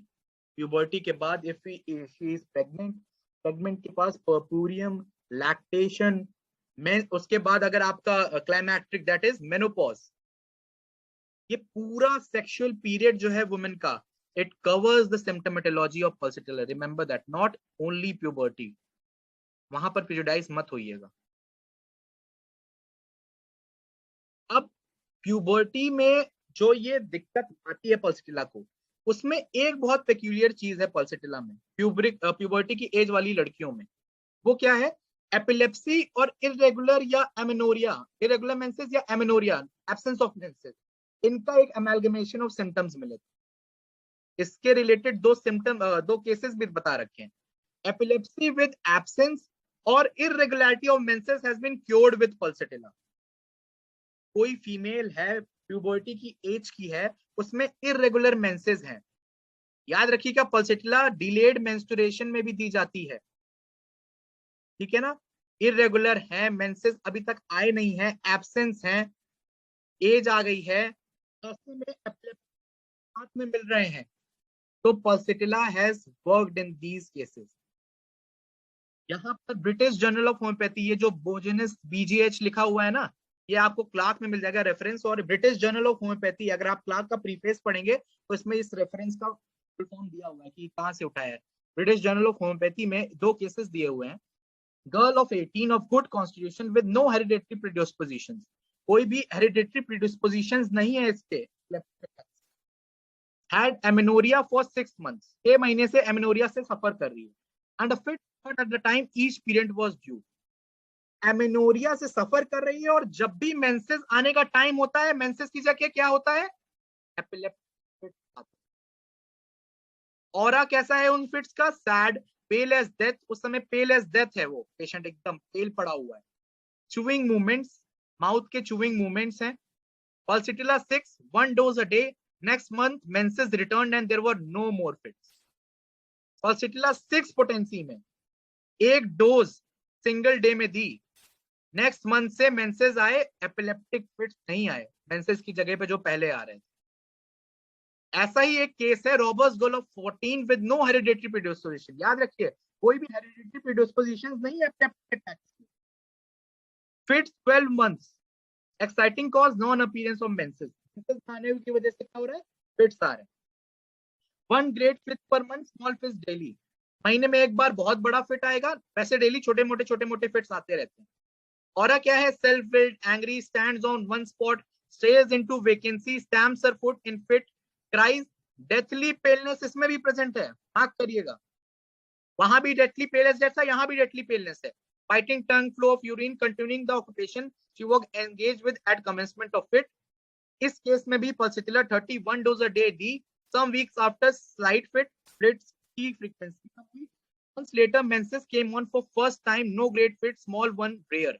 प्यूबर्टी के बाद if she is pregnant, pregnant के पास पर्पूरियम, लैक्टेशन, उसके बाद अगर आपका क्लाइमैक्ट्रिक दैट इज मेनोपॉज, ये पूरा सेक्सुअल पीरियड जो है वुमेन का, it covers the symptomatology of pulsatilla. Remember that, not only puberty, वहां पर प्रेजुडाइज मत होइएगा। अब प्यूबर्टी में जो ये दिक्कत आती है पल्सेटिला को, उसमें एक बहुत पेक्यूलियर चीज है पल्सेटिला में, प्यूबर्टी की एज वाली लड़कियों में, वो क्या है? एपिलेप्सी और इरेगुलर या एमेनोरिया, इरेगुलर मेंसेस या एमेनोरिया, एब्सेंस ऑफ मेंसेस, इनका एक अमेलगमेशन ऑफ सिम्टम्स मिले। इसके रिलेटेड दो सिम्टम, दो केसेस भी बता रखे हैं। एपिलेप्सी विद एब्सेंस और irregularity of menses has been cured with pulsatilla. कोई फीमेल है प्यूबर्टी की एज की है, उसमें इरेगुलर मेंसेस हैं, याद रखिएगा पल्सेटिला डिलेड मेंस्ट्रुएशन में भी दी जाती है, ठीक है ना। इरेगुलर है, मेंसेस अभी तक आए नहीं है, एब्सेंस है, एज आ गई है, ऐसे में हाथ में मिल रहे हैं, तो pulsatilla has worked in these cases. यहाँ पर ब्रिटिश जर्नल ऑफ होम्योपैथी, ये जो बोजेनस BGH लिखा हुआ है ना, ये आपको क्लार्क में मिल जाएगा रेफरेंस, और ब्रिटिश जर्नल ऑफ होम्योपैथी, अगर आप क्लार्क का प्रीफेस पढ़ेंगे तो इसमें इस रेफरेंस का फुल फॉर्म दिया हुआ है कि कहां से उठाया है। ब्रिटिश जर्नल ऑफ होम्योपैथी में दो केसेस दिए हुए हैं। Girl of 18 of good constitution with no hereditary predispositions, कोई भी हेरिडेटरी प्रीडिस्पोजिशंस नहीं है इसके, had amenorrhea for 6 months, 6 महीने से एमेनोरिया से सफर कर रही है, and a fit at the time each period was due। Amenorrhoea से सफर कर रही है और जब भी मेंसेस आने का टाइम होता है, मेंसेस की जगह क्या होता है? Epileptic fit. ऑरा कैसा है उन फिट्स का? सैड, पेल एज डेथ, उस समय पेल एज डेथ है, वो पेशेंट एकदम पेल पड़ा हुआ है। चूइंग मूवमेंट्स, माउथ के चूइंग मूवमेंट्स हैं। Pulsatilla 6, 1 dose a day, next month menses returned and there were no more fits। Pulsatilla 6 potency में एक डोज सिंगल डे में दी, नेक्स्ट मंथ से मेंसेस आए, एपिलेप्टिक फिट्स नहीं आए, मेंसेस की जगह पे जो पहले आ रहे थे। ऐसा ही एक केस है Roberts girl of 14 with no hereditary predisposition. याद रखिए कोई भी हेरिडेटरी प्रीडिस्पोजिशन नहीं है fits 12 months, exciting cause non appearance of menses, आने की वजह से क्या हो रहा है? फिट्स आ रहे हैं। 1 great fit per month, small fits daily, महीने में एक बार बहुत बड़ा फिट आएगा, वैसे डेली छोटे मोटे फिट्स आते रहते हैं। और क्या है? Self willed, angry, stands on one spot, stares into vacancy, stamps her foot in fit, cries, deathly paleness इसमें भी प्रेजेंट है, मार्क करिएगा। वहां भी डेथली पेलनेस जैसा यहाँ भी डेथली पेलनेस है। biting tongue, flow of urine, continuing the occupation she was engaged with at commencement of fit। इस केस में भी pulsatilla 31 dose a day the, some weeks after slight fit, fits की frequency complete। Months later menses came on for first time, no great fit, small one rare।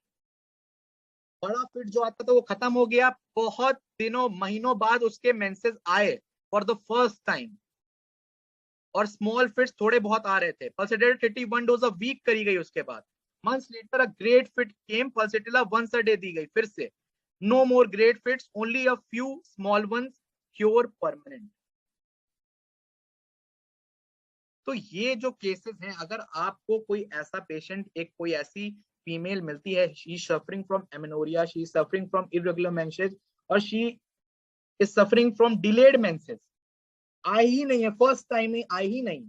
बड़ा fit जो आता था वो खत्म हो गया, बहुत दिनों महीनों बाद उसके मेंसेस आए फॉर द फर्स्ट टाइम, और स्मॉल फिट्स थोड़े बहुत आ रहे थे। पल्सेटिला 31 डोज अ वीक करी गई उसके बाद, months later a great fit came, pulsatilla once a day दी गई, फिर से no more great fits, only a few small ones, cure permanent. तो ये जो केसेस हैं, अगर आपको कोई ऐसा पेशेंट, एक कोई ऐसी फीमेल मिलती है, she suffering from amenorrhoea, she suffering from irregular menses, और she is suffering from delayed menses, आई ही नहीं है, फर्स्ट टाइम में आई ही नहीं,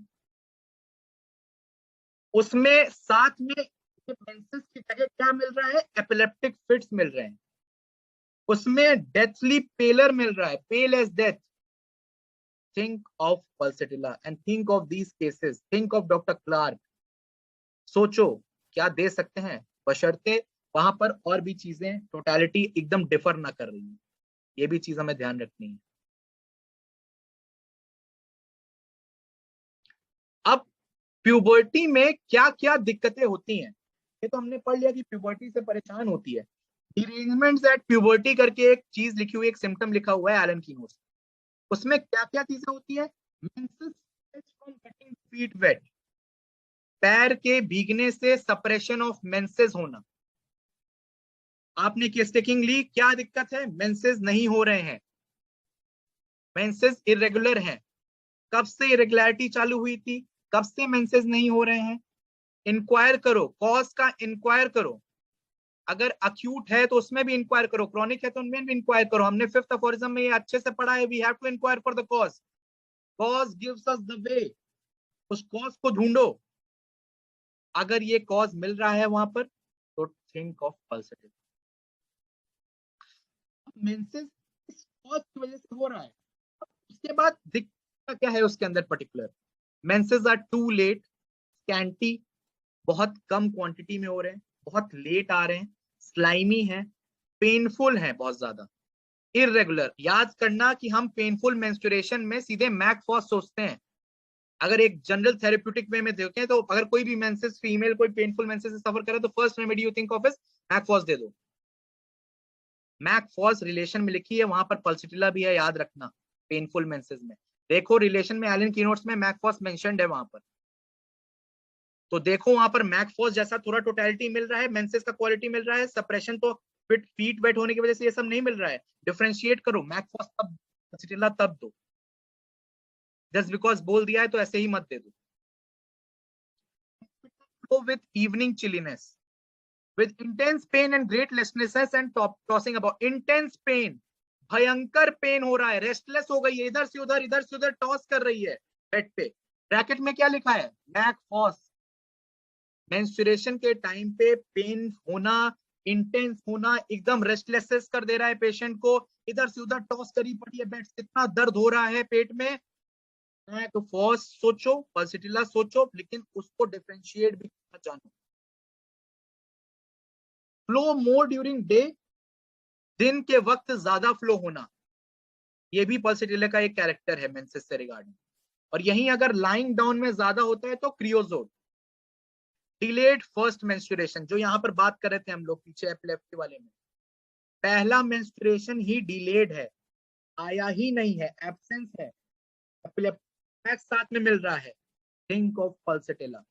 उसमें साथ में मेंसेस की जगह क्या मिल रहा है, एपिलेप्टिक फिट्स मिल रहे हैं, उसमें डेथली पेलर मिल रहा है, pale as death. Think of pulsatilla and think of these cases, think of doctor Clarke. सोचो क्या दे सकते हैं, बशर्ते वहां पर और भी चीजें टोटलिटी एकदम डिफर ना कर रही है, ये भी चीज हमें ध्यान रखनी है। अब प्यूबर्टी में क्या क्या दिक्कतें होती हैं, ये तो हमने पढ़ लिया कि प्यूबर्टी से परेशान होती है। डिरेंजमेंट्स एट प्यूबर्टी करके एक चीज लिखी हुई, एक सिम्टम लिखा हुआ है एलन की नोट्स, उसमें क्या क्या चीजें होती है, menses from getting feet wet, पैर के भीगने से सप्रेशन ऑफ मेंसेस होना। आपने केस टेकिंग ली, क्या दिक्कत है, मेंसेस नहीं हो रहे हैं, मेंसेस इरेगुलर हैं, कब से इरेगुलरिटी चालू हुई थी, कब से मेंसेस नहीं हो रहे हैं, इंक्वायर करो, कॉज का इंक्वायर करो, अगर अक्यूट है तो उसमें भी इंक्वायर करो, क्रॉनिक है तो उनमें भी इंक्वायर करो। हमने फिफ्थ अफोरिज्म में ये अच्छे से पढ़ा है, we have to inquire for the cause, cause gives us the way, उस कॉज को ढूंढो, अगर ये कॉज मिल रहा है वहां पर तो थिंक ऑफ पल्सेटिला। मेंसेस इस कॉज की वजह से हो रहा है, उसके बाद दिक्कत क्या है उसके अंदर particular, menses are too late, scanty, बहुत कम क्वांटिटी में हो रहे हैं, बहुत लेट आ रहे हैं, स्लाइमी है, पेनफुल है बहुत ज्यादा, इरेगुलर। याद करना कि हम पेनफुल मेंस्ट्रुएशन में सीधे मैकफॉस सोचते हैं, अगर एक जनरल थेरेप्यूटिक वे में देखें तो अगर कोई भी मेंसेस फीमेल कोई पेनफुल मेंसेस से सफर करे तो first remedy you think of is mag phos दे दो। मैकफॉस रिलेशन में लिखी है, वहां पर पल्सेटिला भी है, याद रखना पेनफुल मेंसेस में। देखो रिलेशन में एलन की नोट्स में मैकफॉस मेंशन्ड है वहां पर, तो देखो वहां पर मैकफॉस जैसा थोड़ा टोटलिटी मिल रहा है, मेंसेस का क्वालिटी मिल रहा है, सप्रेशन तो फीट वेट होने की वजह से ये सब नहीं मिल रहा है। डिफरेंशिएट करो, मैकफॉस तब, पल्सेटिला तब दो, जस्ट बिकॉज बोल दिया है तो ऐसे ही मत दे दो। With evening chilliness, with intense pain and great restlessness and tossing about, intense pain, भयंकर पेन हो रहा है, रेस्टलेस हो गई है, इधर से उधर टॉस कर रही है बेड पे। ब्रैकेट में क्या लिखा है, मैकफॉस। मेंस्ट्रुएशन के टाइम पे पेन होना, इंटेंस होना, एकदम रेस्टलेस कर दे रहा है पेशेंट को, इधर से उधर टॉस करी पड़ी है बेड से, इतना दर्द हो रहा है पेट में, मैकफॉस सोचो, पल्सेटिला सोचो, लेकिन उसको डिफरेंशिएट भी जानो। फ्लो मोर ड्यूरिंग डे, दिन के वक्त ज्यादा फ्लो होना, ये भी पल्सेटिला का एक कैरेक्टर है मेंसेस से रिगार्डिंग। और यहीं अगर लाइंग डाउन में ज्यादा होता है तो क्रियोजोट। डिलेड फर्स्ट मेंस्ट्रुएशन, जो यहाँ पर बात कर रहे थे हम लोग पीछे एपिलेप्सी वाले में, पहला मेंस्ट्रुएशन ही डिलेड है, आया ही नहीं है, एब्सेंस है, एपिलेप्सी साथ में मिल रहा है, थिंक ऑफ पल्सेटिला।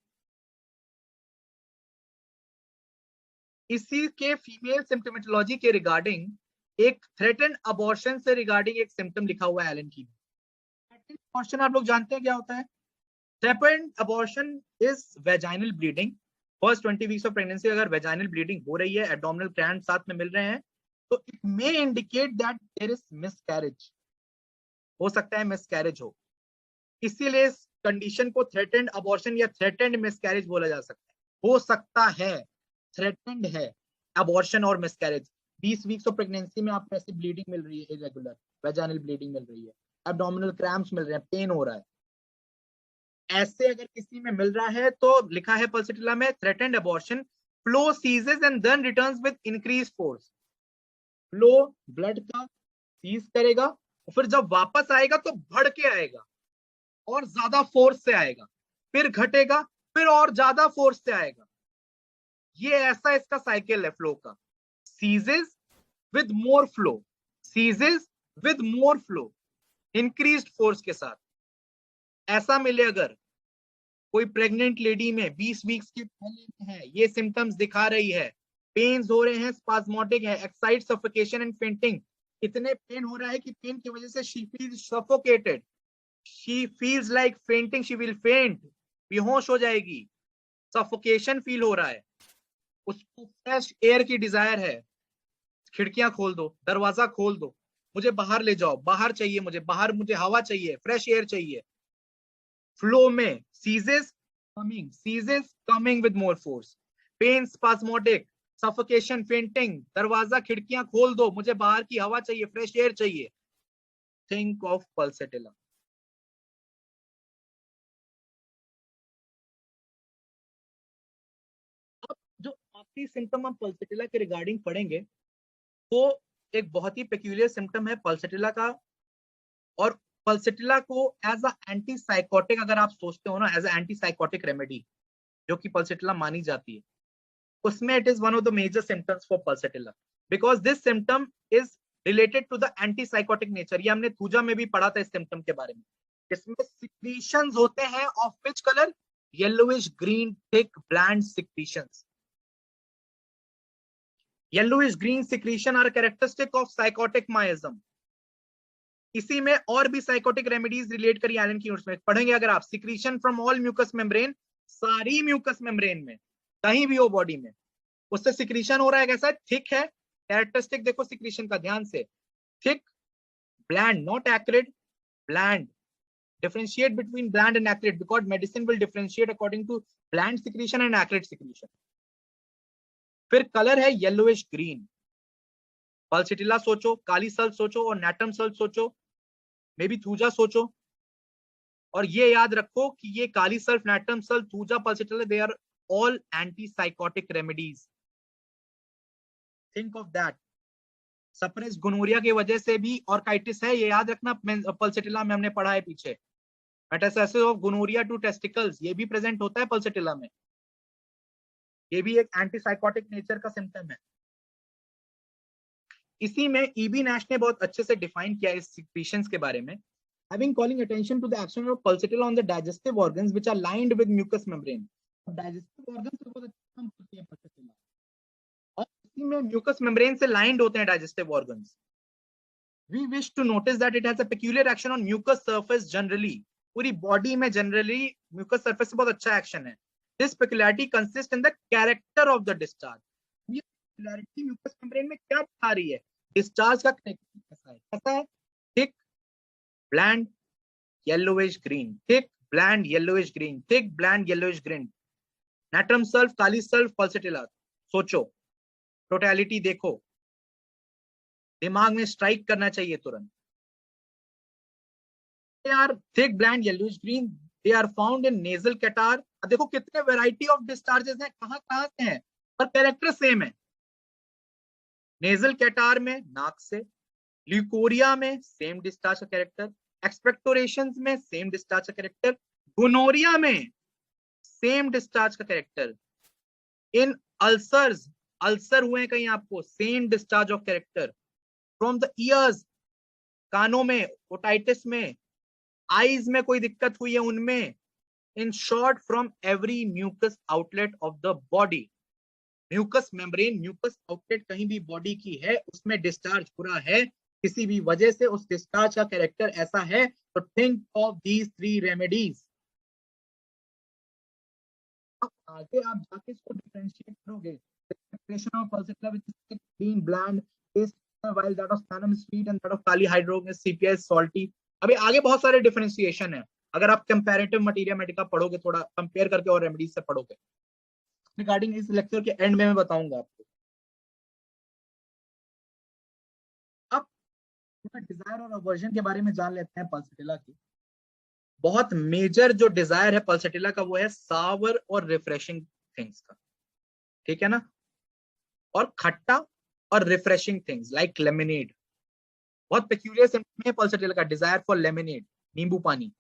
इसी के फीमेल सिम्टोमेटोलॉजी के रिगार्डिंग एक थ्रेटन अबॉर्शन से रिगार्डिंग एक सिम्टम लिखा हुआ है एलन की। अबॉर्शन आप लोग जानते हैं क्या होता है, threaten abortion is vaginal bleeding, first 20 weeks of pregnancy अगर वेजाइनल ब्लीडिंग हो रही है, एब्डोमिनल क्रैम्प साथ में मिल रहे हैं, तो it may indicate that there is miscarriage, हो सकता है मिसकैरेज हो, इसीलिए इस कंडीशन को थ्रेटेंड अबॉर्शन या थ्रेटेंड मिसकैरेज बोला जा सकता है। हो सकता है थ्रेटेंड है अबॉर्शन और मिसकैरेज, 20 वीक्स ऑफ प्रेगनेंसी में आपको ऐसी ब्लीडिंग मिल रही है, इरेगुलर वेजाइनल ब्लीडिंग मिल रही है, एब्डोमिनल क्रैम्प्स मिल रहे हैं, पेन हो रहा है, ऐसे अगर किसी में मिल रहा है तो लिखा है पल्सेटिला में threatened abortion, flow ceases and then returns with increase force, flow blood का सीज करेगा और फिर जब वापस आएगा तो बढ़ के आएगा और ज्यादा फोर्स से आएगा, फिर घटेगा, फिर और ज्यादा फोर्स से आएगा, ये ऐसा इसका साइकिल है फ्लो का, ceases with more flow, ceases with more flow, increased force के साथ। ऐसा मिले अगर कोई प्रेग्नेंट लेडी में 20 वीक्स के पहले है, ये सिम्टम्स दिखा रही है, पेन्स हो रहे हैं, स्पाज्मोटिक है, एक्साइट, सफोकेशन एंड फेंटिंग, इतने पेन हो रहा है कि पेन की वजह से she feels suffocated, she feels like fainting, she will फेंट, बेहोश हो जाएगी, सफोकेशन फील हो रहा है, उसको फ्रेश एयर की डिजायर है, खिड़कियां खोल दो, दरवाजा खोल दो, मुझे बाहर ले जाओ, बाहर चाहिए मुझे, बाहर मुझे हवा चाहिए, फ्रेश एयर चाहिए, फ्लो में, ceases coming with more force, pain, spasmodic, suffocation, fainting, दरवाजा खिड़कियां खोल दो, मुझे बाहर की हवा चाहिए, फ्रेश एयर चाहिए, थिंक ऑफ पल्सेटिला। अब जो आखिरी सिम्टम हम पल्सेटिला के रिगार्डिंग पढ़ेंगे तो एक बहुत ही पेक्यूलियर सिम्टम है पल्सेटिला का, और पल्सेटिला को एज अ एंटी साइकोटिक अगर आप सोचते हो ना, as a anti sycotic remedy जो कि पल्सेटिला मानी जाती है, उसमें it is one of the major symptoms for pulsatilla because this symptom is related to the anti sycotic nature. ये हमने थूजा में भी पढ़ा था इस सिम्टम के बारे में। इसमें सिक्रीशंस होते हैं of which colour, yellowish green thick bland secretions. Yellowish green secretion are characteristic of sycotic miasm. इसी में और भी साइकोटिक रेमेडीज रिलेट करी एलन की नोट्स में पढ़ेंगे अगर आप। Secretion from all mucous membrane, सारी म्यूकस मेम्ब्रेन में कहीं भी हो बॉडी में उससे सिक्रीशन हो रहा है। कैसा थिक है, कैरेक्टरिस्टिक देखो सिक्रीशन का ध्यान से, thick, bland, not acrid, bland. Differentiate between bland and acrid because medicine will differentiate according to bland secretion and acrid secretion. फिर कलर है येलोइश ग्रीन। पल्सेटिला सोचो, काली सल्फ सोचो और नैटम सल्फ सोचो, मे बी थूजा सोचो, और ये याद रखो कि ये kali sulph, natrum sulph, thuja, pulsatilla, they are all anti sycotic remedies. Think of that. Suppress gonorrhoea की वजह से भी ऑर्काइटिस है, ये याद रखना। पल्सेटिला में हमने पढ़ा है पीछे। Metastasis of gonorrhoea to testicles, ये भी प्रेजेंट होता है पल्सेटिला में, ये भी एक एंटीसाइकोटिक नेचर का सिम्टम है। इसी में ईबी नैश ने बहुत अच्छे से डिफाइन किया इस सिक्रीशंस के बारे में। Having calling attention to the action of pulsatilla on the digestive organs which are lined with mucous membrane. Digestive organs से बहुत अच्छा काम करती है pulsatilla, और इसी में mucous membrane से lined होते हैं digestive organs. We wish to notice that it has a peculiar action on mucous surface generally. पूरी बॉडी में जनरली म्यूकस सरफेस से बहुत अच्छा एक्शन है। This peculiarity consist in the character of the discharge. ये peculiarity mucus membrane में क्या दिखा रही है, डिस्चार्ज का कैरेक्टर कैसा है। कैसा है, thick, bland, yellowish green, thick, bland, yellowish green, thick, bland, yellowish green. Natrum sulph, kali sulph, pulsatilla, सोचो, टोटलिटी देखो, दिमाग में स्ट्राइक करना चाहिए तुरंत। They are thick, bland, yellowish green. They are found in nasal catarrh. अब देखो कितने वैरायटी ऑफ डिस्चार्जेस हैं, कहाँ से हैं, पर कैरेक्टर सेम है। नेजल कैटार में नाक से, ल्यूकोरिया में सेम डिस्चार्ज का कैरेक्टर, एक्सपेक्टोरेशंस में सेम डिस्चार्ज का कैरेक्टर, गोनोरिया में सेम डिस्चार्ज का कैरेक्टर, इन अल्सर्स, अल्सर हुए कहीं आपको, same discharge of character, from the years, कानों में, ओटाइटिस में, आईज में कोई दिक्कत हुई है उनमें, in short from every mucus outlet of the body. Mucus membrane, mucus outlet कहीं भी बॉडी की है, उसमें डिस्चार्ज हो रहा है, किसी भी वजह से उस डिस्चार्ज का कैरेक्टर ऐसा है, तो थिंक ऑफ दीज 3 रेमेडीज। आगे आप जाके इसको डिफरेंशिएट करोगे, separation of pulsatilla which is thick, clean, bland, taste, while that of stannum is sweet and that of kali hydrogen is CPI is salty। अभी आगे बहुत सारे डिफरेंशिएशन है, अगर आप कंपैरेटिव मटीरिया मेडिका पढ़ोगे, थोड़ा कंपेयर करके और रेमेडीज से पढ़ोगे। रिगार्डिंग इस लेक्चर के एंड में मैं बताऊंगा आपको। अब डिजायर और अवर्जन के बारे में जान लेते हैं पल्सेटिला की। बहुत मेजर जो डिजायर है पल्सेटिला का वो है सावर और रिफ्रेशिंग थिंग्स का, ठीक है ना, और खट्टा और रिफ्रेशिंग थिंग्स लाइक लेमनेड। बहुत पेक्यूलियर सिम्पटम है पल्सेटिला का, डिजायर फॉर लेमनेड, नींबू पानी।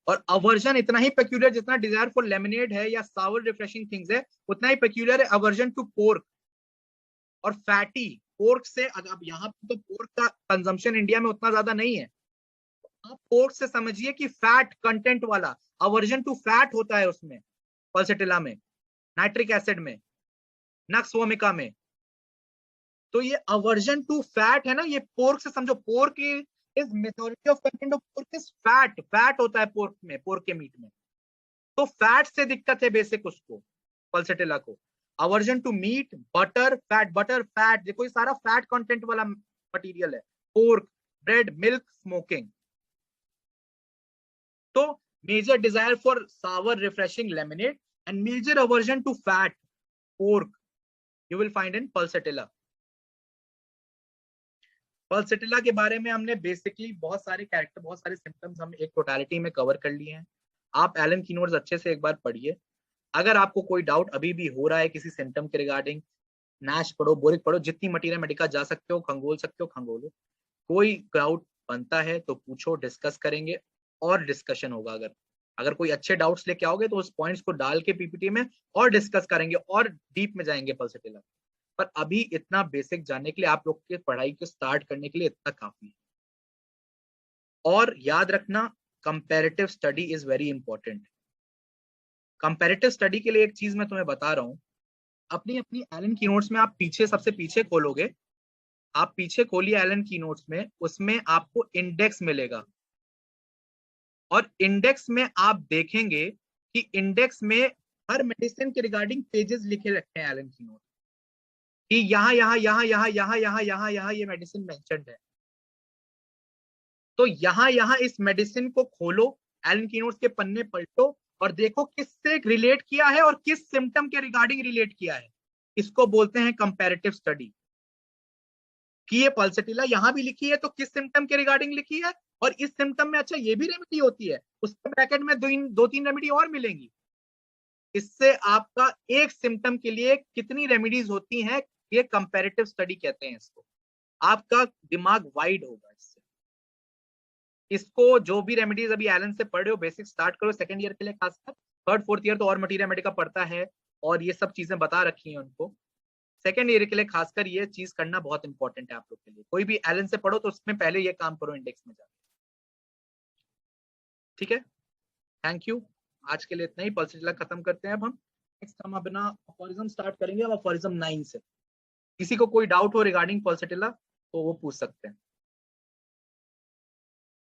और अवर्जन इतना ही पेक्यूलियर जितना डिजायर फॉर लेमनेड है या सावर रिफ्रेशिंग थिंग्स है, उतना ही पेक्यूलियर है अवर्जन टू पोर्क और फैटी। पोर्क से, अब यहाँ पे तो पोर्क का कंजम्पशन इंडिया में उतना ज्यादा नहीं है, आप पोर्क से समझिए कि फैट कंटेंट वाला, अवर्जन टू फैट होता है उसमें, पल्सेटिला में, नाइट्रिक एसिड में, नक्स वोमिका में। तो ये अवर्जन टू फैट है ना, ये पोर्क से समझो। Pork is majority of content of pork is fat, fat होता है पोर्क में, पोर्क के मीट में। तो फैट से दिक्कत है बेसिक उसको, पल्सेटिला को। Aversion to meat, butter fat, butter fat, देखो ये सारा फैट कंटेंट वाला मटेरियल है। Pork, bread, milk, smoking. तो major desire for sour refreshing lemonade and major aversion to fat, pork, you will find in pulsatilla. Pulsatilla के बारे में हमने बेसिकली बहुत सारे कैरेक्टर, बहुत सारे सिम्टम्स हम एक टोटलिटी में कवर कर लिए हैं। आप एलन कीनोड्स अच्छे से एक बार पढ़िए। अगर आपको कोई डाउट अभी भी हो रहा है किसी सिम्टम के रिगार्डिंग, नैश पढ़ो, बोरिक पढ़ो, जितनी मटीरियल मेडिका जा सकते हो, खंगोल सकते हो खंगोलो। कोई डाउट बनता है तो पूछो, डिस्कस करेंगे और डिस्कशन होगा। अगर कोई अच्छे डाउट्स लेके आओगे तो उस पॉइंट्स को डाल के पीपीटी में और डिस्कस करेंगे और डीप में जाएंगे पल्सेटिला। पर अभी इतना बेसिक जानने के लिए, आप लोग के पढ़ाई को स्टार्ट करने के लिए इतना काफी है। और याद रखना, comparative study is very important. Comparative study के लिए एक चीज मैं तुम्हें बता रहा हूं, अपनी एलन की नोट्स में आप पीछे, सबसे पीछे खोलोगे, आप पीछे खोलिए एलन की नोट्स में, उसमें आपको इंडेक्स मिलेगा। और इंडेक्स में आप देखेंगे कि इंडेक्स में हर मेडिसिन के रिगार्डिंग पेजेस लिखे रखे हैं एलन की नोट, कि यहाँ ये मेडिसिन मेंशन्ड है। तो यहाँ इस मेडिसिन को खोलो, एलन की नोट्स के पन्ने पलटो और देखो किससे रिलेट किया है और किस सिम्टम के रिगार्डिंग रिलेट किया है। इसको बोलते हैं कंपैरेटिव स्टडी। कि ये पल्सेटिला यहाँ भी लिखी है तो किस सिम्टम के रिगार्डिंग लिखी है, और इस सिम्टम में अच्छा ये भी रेमेडी होती है, उसके ब्रैकेट में दो तीन रेमेडी और मिलेंगी। इससे आपका एक सिम्टम के लिए कितनी रेमेडीज होती हैं, ये कंपैरेटिव स्टडी कहते हैं इसको। आपका दिमाग वाइड होगा इससे। इसको जो भी रेमेडीज अभी एलन से पढ़ रहे हो, बेसिक स्टार्ट करो सेकंड ईयर के लिए, खासकर थर्ड फोर्थ ईयर तो और मटीरियल मेडिका पढ़ता है और ये सब चीजें बता रखी हैं उनको। सेकंड ईयर के लिए खासकर ये चीज करना बहुत इंपॉर्टेंट है आप लोग के लिए। कोई भी एलन से पढ़ो तो उसमें पहले ये काम करो, इंडेक्स में जाके। ठीक है, थैंक यू। आज के लिए इतना ही, पल्सेटिला खत्म करते हैं अब हम। नेक्स्ट हम अपना अफोरिज्म स्टार्ट करेंगे, अब अफोरिज्म 9 से। किसी को कोई डाउट हो रिगार्डिंग पल्सेटिला तो वो पूछ सकते हैं।